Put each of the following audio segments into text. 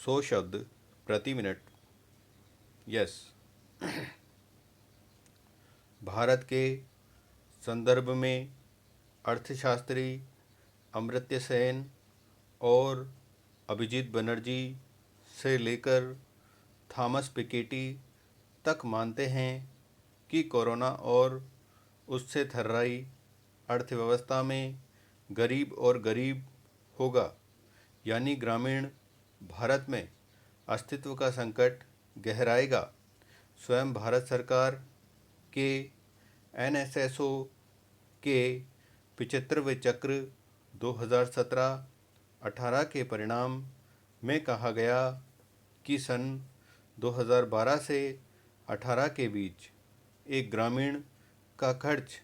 100 शब्द प्रति minute. Yes. Bharat के संदर्भ में अर्थशास्त्री अमर्त्य सेन और अभिजीत बनर्जी से लेकर थॉमस पिकेटी तक मानते हैं कि कोरोना और उससे थर्राई अर्थव्यवस्था में गरीब और गरीब होगा, यानी ग्रामीण भारत में अस्तित्व का संकट गहराएगा। स्वयं भारत सरकार के एनएसएसओ के 75वें चक्र 2017-18 के परिणाम में कहा गया कि सन 2012 से 18 के बीच एक ग्रामीण का खर्च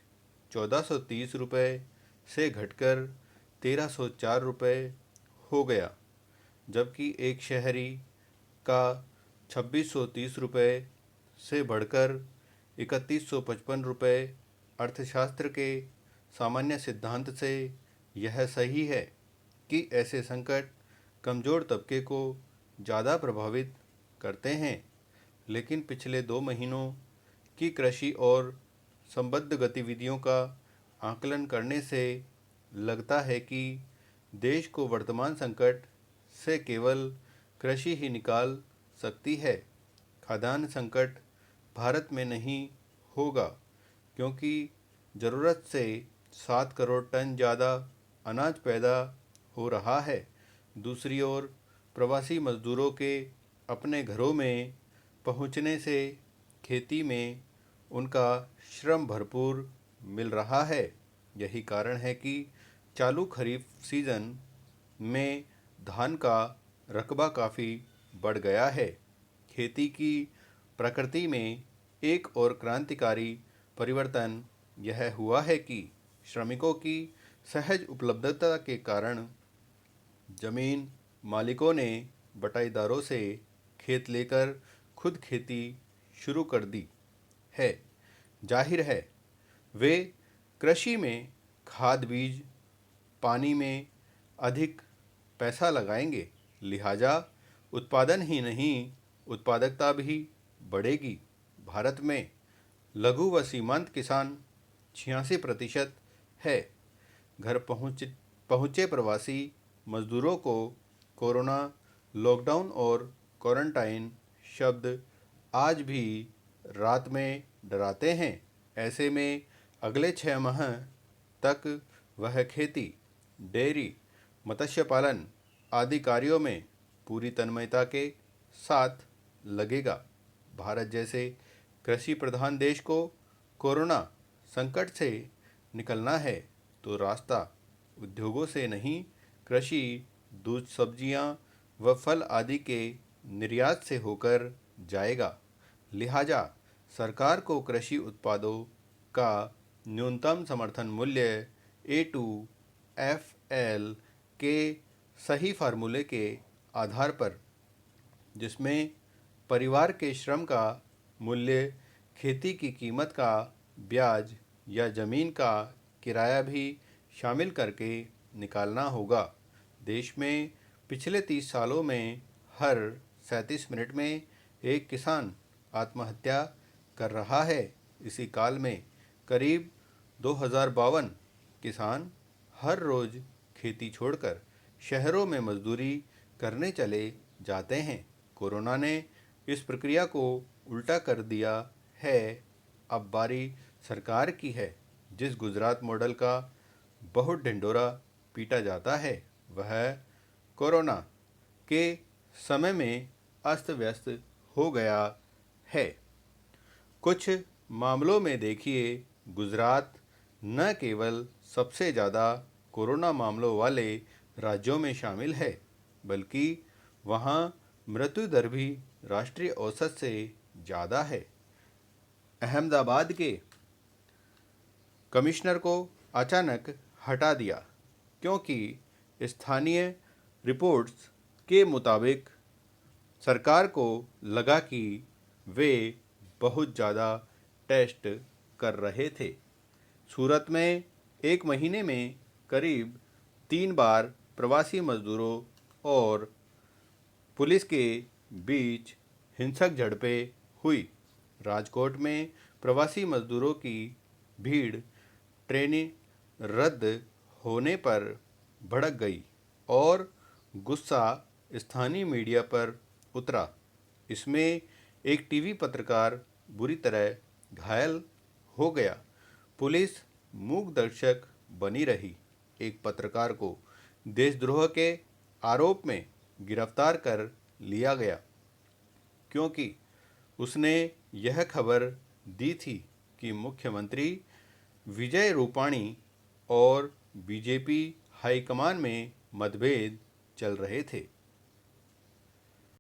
1430 रुपये से घटकर 1304 रुपये हो गया, जबकि एक शहरी का 2630 रुपये से बढ़कर 3155 रुपये। अर्थशास्त्र के सामान्य सिद्धांत से यह सही है कि ऐसे संकट कमज़ोर तबके को ज़्यादा प्रभावित करते हैं, लेकिन पिछले 2 महीनों की कृषि और संबद्ध गतिविधियों का आकलन करने से लगता है कि देश को वर्तमान संकट से केवल कृषि ही निकाल सकती है। खाद्यान्न संकट भारत में नहीं होगा, क्योंकि ज़रूरत से 7 करोड़ टन ज़्यादा अनाज पैदा हो रहा है। दूसरी ओर प्रवासी मजदूरों के अपने घरों में पहुंचने से खेती में उनका श्रम भरपूर मिल रहा है। यही कारण है कि चालू खरीफ सीज़न में धान का रकबा काफ़ी बढ़ गया है। खेती की प्रकृति में एक और क्रांतिकारी परिवर्तन यह हुआ है कि श्रमिकों की सहज उपलब्धता के कारण जमीन मालिकों ने बटाईदारों से खेत लेकर खुद खेती शुरू कर दी है। जाहिर है वे कृषि में खाद बीज पानी में अधिक पैसा लगाएंगे, लिहाजा उत्पादन ही नहीं उत्पादकता भी बढ़ेगी। भारत में लघु व सीमांत किसान 86% है। घर पहुँचे प्रवासी मजदूरों को कोरोना, लॉकडाउन और क्वारंटाइन शब्द आज भी रात में डराते हैं। ऐसे में अगले 6 माह तक वह खेती, डेयरी, मत्स्य पालन आदि कार्यों में पूरी तन्मयता के साथ लगेगा। भारत जैसे कृषि प्रधान देश को कोरोना संकट से निकलना है तो रास्ता उद्योगों से नहीं, कृषि, दूध, सब्जियां व फल आदि के निर्यात से होकर जाएगा। लिहाजा सरकार को कृषि उत्पादों का न्यूनतम समर्थन मूल्य A2FL के सही फार्मूले के आधार पर, जिसमें परिवार के श्रम का मूल्य, खेती की कीमत का ब्याज या ज़मीन का किराया भी शामिल करके निकालना होगा। देश में पिछले 30 सालों में हर 37 मिनट में एक किसान आत्महत्या कर रहा है। इसी काल में करीब 2052 किसान हर रोज़ खेती छोड़कर शहरों में मजदूरी करने चले जाते हैं। कोरोना ने इस प्रक्रिया को उल्टा कर दिया है। अब बारी सरकार की है। जिस गुजरात मॉडल का बहुत ढिंढोरा पीटा जाता है, वह कोरोना के समय में अस्त व्यस्त हो गया है। कुछ मामलों में देखिए, गुजरात न केवल सबसे ज़्यादा कोरोना मामलों वाले राज्यों में शामिल है, बल्कि वहाँ मृत्यु दर भी राष्ट्रीय औसत से ज़्यादा है। अहमदाबाद के कमिश्नर को अचानक हटा दिया क्योंकि स्थानीय रिपोर्ट्स के मुताबिक सरकार को लगा कि वे बहुत ज़्यादा टेस्ट कर रहे थे। सूरत में एक महीने में करीब 3 बार प्रवासी मजदूरों और पुलिस के बीच हिंसक झड़पें हुई। राजकोट में प्रवासी मजदूरों की भीड़ ट्रेनें रद्द होने पर भड़क गई और गुस्सा स्थानीय मीडिया पर उतरा। इसमें एक टीवी पत्रकार बुरी तरह घायल हो गया। पुलिस मूक दर्शक बनी रही। एक पत्रकार को देशद्रोह के आरोप में गिरफ्तार कर लिया गया क्योंकि उसने यह खबर दी थी कि मुख्यमंत्री विजय रूपाणी और बीजेपी हाईकमान में मतभेद चल रहे थे।